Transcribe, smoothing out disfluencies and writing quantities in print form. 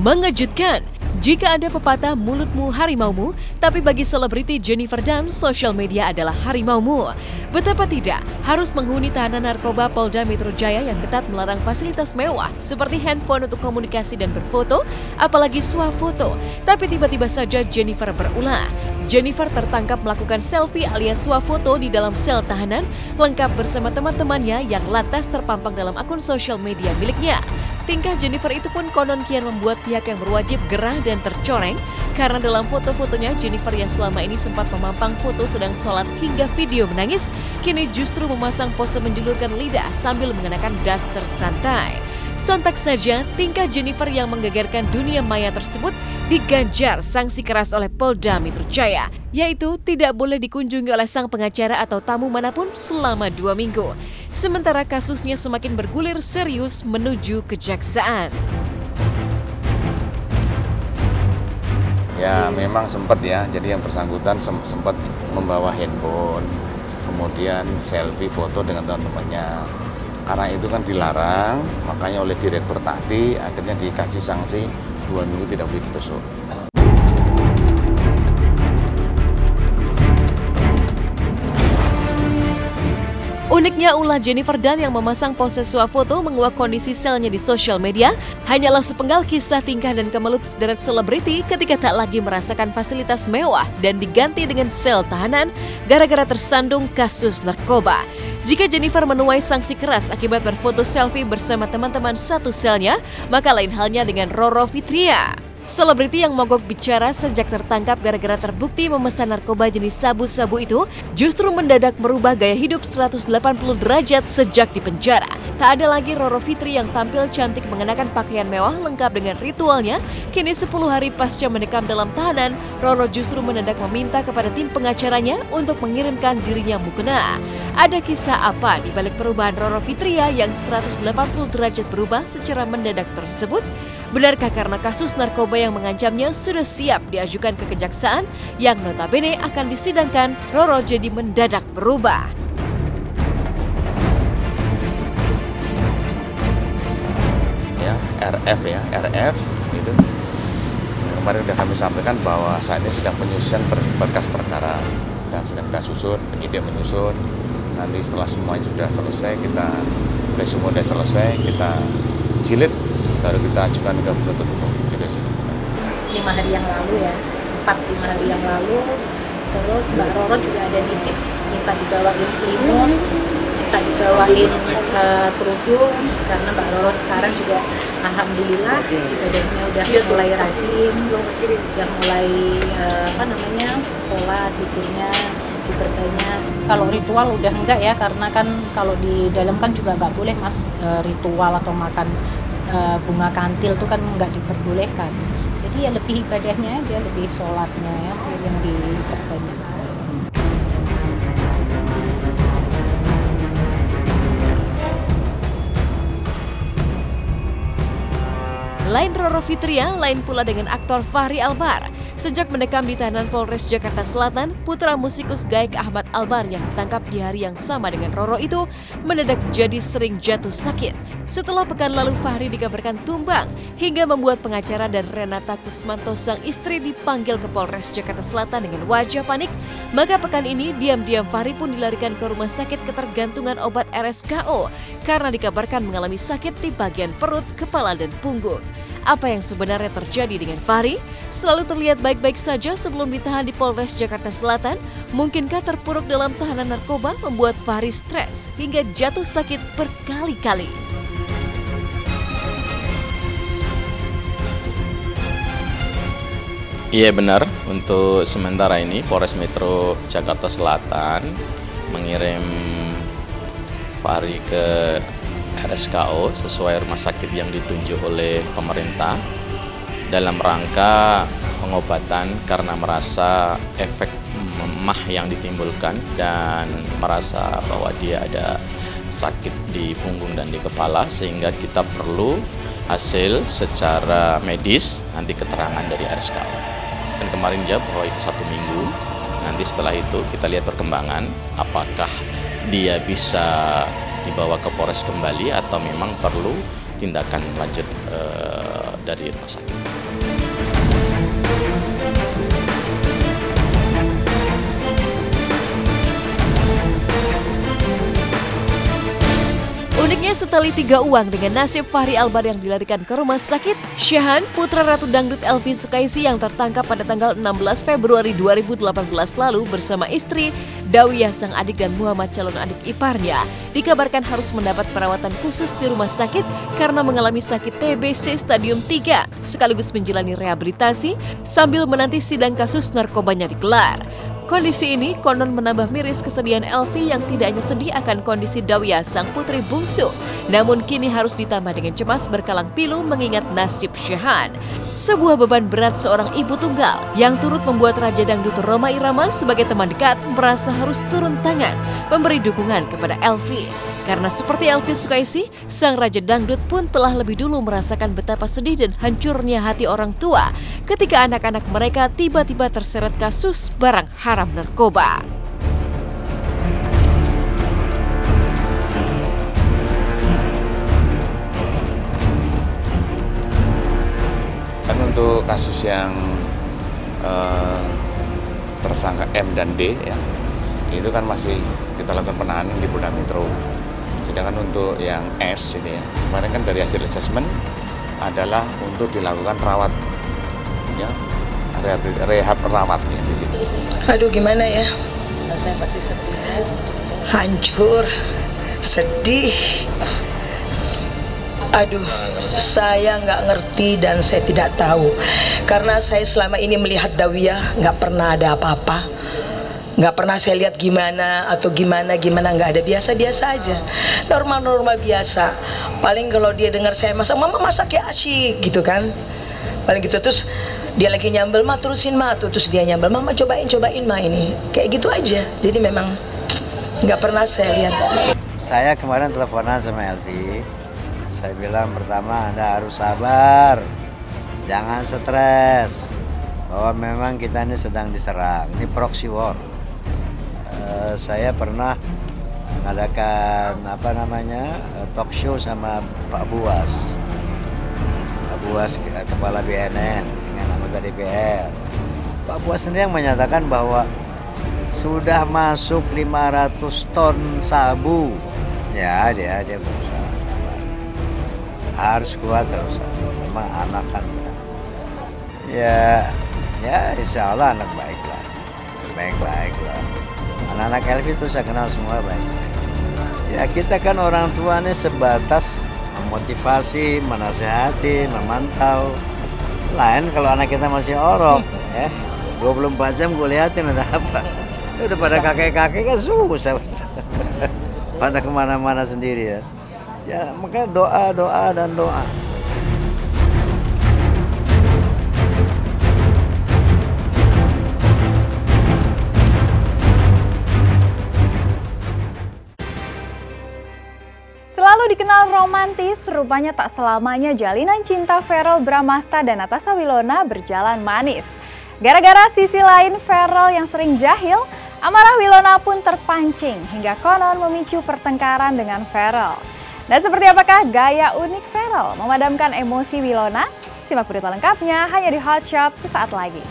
Mengejutkan, jika ada pepatah mulutmu harimaumu, tapi bagi selebriti Jennifer Dunn, sosial media adalah harimaumu. Betapa tidak, harus menghuni tahanan narkoba Polda Metro Jaya yang ketat melarang fasilitas mewah seperti handphone untuk komunikasi dan berfoto, apalagi swafoto. Tapi tiba-tiba saja Jennifer berulah. Jennifer tertangkap melakukan selfie alias swafoto di dalam sel tahanan, lengkap bersama teman-temannya yang lantas terpampang dalam akun sosial media miliknya. Tingkah Jennifer itu pun konon kian membuat pihak yang berwajib gerah dan tercoreng karena dalam foto-fotonya Jennifer yang selama ini sempat memampang foto sedang sholat hingga video menangis, kini justru memasang pose menjulurkan lidah sambil mengenakan daster santai. Sontak saja, tingkah Jennifer yang menggegerkan dunia maya tersebut diganjar sanksi keras oleh Polda Metro Jaya, yaitu tidak boleh dikunjungi oleh sang pengacara atau tamu manapun selama 2 minggu. Sementara kasusnya semakin bergulir serius menuju kejaksaan. Ya memang sempat ya, jadi yang bersangkutan sempat membawa handphone, kemudian selfie foto dengan teman-temannya. Karena itu kan dilarang, makanya oleh Direktur tadi akhirnya dikasih sanksi 2 minggu tidak boleh dibesuk. Uniknya ulah Jennifer Dunn yang memasang pose swafoto menguak kondisi selnya di sosial media hanyalah sepenggal kisah tingkah dan kemelut sederet selebriti ketika tak lagi merasakan fasilitas mewah dan diganti dengan sel tahanan gara-gara tersandung kasus narkoba. Jika Jennifer menuai sanksi keras akibat berfoto selfie bersama teman-teman satu selnya, maka lain halnya dengan Roro Fitria. Selebriti yang mogok bicara sejak tertangkap gara-gara terbukti memesan narkoba jenis sabu-sabu itu justru mendadak merubah gaya hidup 180 derajat sejak di penjara. Tak ada lagi Roro Fitri yang tampil cantik mengenakan pakaian mewah lengkap dengan ritualnya. Kini 10 hari pasca mendekam dalam tahanan, Roro justru mendadak meminta kepada tim pengacaranya untuk mengirimkan dirinya mukena. Ada kisah apa di balik perubahan Roro Fitria yang 180 derajat berubah secara mendadak tersebut? Benarkah karena kasus narkoba yang mengancamnya sudah siap diajukan ke kejaksaan yang notabene akan disidangkan, Roro jadi mendadak berubah? RF itu kemarin sudah kami sampaikan bahwa saat ini sedang penyusunan berkas perkara dan sedang kita susun, penyidik menyusun. Nanti setelah semuanya sudah selesai, semua sudah selesai, kita jilid, baru kita ajukan ke penuntut umum. 5 hari yang lalu ya, 4-5 hari yang lalu, terus Mbak Roro juga ada nitip minta dibawain selimut, minta dibawain kerudung, karena Mbak Roro sekarang juga alhamdulillah ibadahnya udah mulai rajin, udah mulai sholat, zikirnya diperbanyak. Kalau ritual udah enggak ya, karena kan kalau di dalam kan juga nggak boleh mas ritual atau makan bunga kantil itu kan nggak diperbolehkan. Jadi ya lebih ibadahnya aja, lebih sholatnya ya yang diperbanyak. Lain Roro Fitria, lain pula dengan aktor Fachri Albar. Sejak mendekam di tahanan Polres Jakarta Selatan, putra musikus Gaek Ahmad Albar yang ditangkap di hari yang sama dengan Roro itu mendadak jadi sering jatuh sakit. Setelah pekan lalu Fachri dikabarkan tumbang hingga membuat pengacara dan Renata Kusmanto sang istri dipanggil ke Polres Jakarta Selatan dengan wajah panik, maka pekan ini diam-diam Fachri pun dilarikan ke rumah sakit ketergantungan obat RSKO karena dikabarkan mengalami sakit di bagian perut, kepala, dan punggung. Apa yang sebenarnya terjadi dengan Fachri? Selalu terlihat baik-baik saja sebelum ditahan di Polres Jakarta Selatan. Mungkinkah terpuruk dalam tahanan narkoba membuat Fachri stres hingga jatuh sakit berkali-kali? Iya benar, untuk sementara ini Polres Metro Jakarta Selatan mengirim Fachri ke RSKO sesuai rumah sakit yang ditunjuk oleh pemerintah dalam rangka pengobatan karena merasa efek memah yang ditimbulkan dan merasa bahwa dia ada sakit di punggung dan di kepala, sehingga kita perlu hasil secara medis nanti keterangan dari RSKO. Dan kemarin jawab bahwa itu 1 minggu, nanti setelah itu kita lihat perkembangan apakah dia bisa dibawa ke Polres kembali atau memang perlu tindakan lanjut dari rumah sakit. setali 3 uang dengan nasib Fahri Albar yang dilarikan ke rumah sakit, Syahan, putra Ratu Dangdut Elvi Sukaisi yang tertangkap pada tanggal 16 Februari 2018 lalu bersama istri, Dawiyah sang adik dan Muhammad calon adik iparnya, dikabarkan harus mendapat perawatan khusus di rumah sakit karena mengalami sakit TBC stadium 3, sekaligus menjalani rehabilitasi sambil menanti sidang kasus narkobanya digelar. Kondisi ini konon menambah miris kesedihan Elvi yang tidak hanya sedih akan kondisi Dawiyah sang putri bungsu, namun kini harus ditambah dengan cemas berkalang pilu mengingat nasib Syahan. Sebuah beban berat seorang ibu tunggal yang turut membuat Raja Dangdut Rhoma Irama sebagai teman dekat merasa harus turun tangan memberi dukungan kepada Elvi. Karena seperti Elvi Sukaisi, sang Raja Dangdut pun telah lebih dulu merasakan betapa sedih dan hancurnya hati orang tua ketika anak-anak mereka tiba-tiba terseret kasus barang haram narkoba. Kan untuk kasus yang tersangka M dan D ya, itu kan masih kita lakukan penahanan di Polda Metro. Sedangkan untuk yang S ini ya, kemarin kan dari hasil asesmen adalah untuk dilakukan rawat, ya, rehab rawatnya di situ. Aduh gimana ya? Saya pasti sedih. Hancur, sedih. Aduh, saya nggak ngerti dan saya tidak tahu. Karena saya selama ini melihat Dawiyah nggak pernah ada apa-apa. Nggak pernah saya lihat gimana atau gimana, nggak ada, biasa-biasa aja. Normal-normal biasa. Paling kalau dia dengar saya masak, mama masak ya asyik gitu kan. Paling gitu, terus dia lagi nyambel, ma terusin ma, terus dia nyambel, mama cobain ma ini. Kayak gitu aja. Jadi memang nggak pernah saya lihat. Saya kemarin teleponan sama Elvi. Saya bilang pertama Anda harus sabar, jangan stres, bahwa memang kita ini sedang diserang, ini proxy war. Saya pernah mengadakan talk show sama Pak Buas, kepala BNN dengan anggota DPR. Pak Buas sendiri yang menyatakan bahwa sudah masuk 500 ton sabu. Ya dia berusaha sabar, harus kuat terus. Memang anak kan ya insya Allah anak baik lah. Anak-anak Elvi itu saya kenal semua baik-baik. Ya kita kan orang tua ini sebatas memotivasi, menasehati, memantau. Lain kalau anak kita masih orok, ya 24 jam gue liatin ada apa. Udah pada kakek-kakek kan susah. Pada kemana-mana sendiri ya. Ya makanya doa dan doa. Selalu dikenal romantis, rupanya tak selamanya jalinan cinta Verrell Bramasta dan Natasha Wilona berjalan manis. Gara-gara sisi lain Verrell yang sering jahil, amarah Wilona pun terpancing hingga konon memicu pertengkaran dengan Verrell. Dan seperti apakah gaya unik Verrell memadamkan emosi Wilona? Simak berita lengkapnya hanya di Hot Shop sesaat lagi.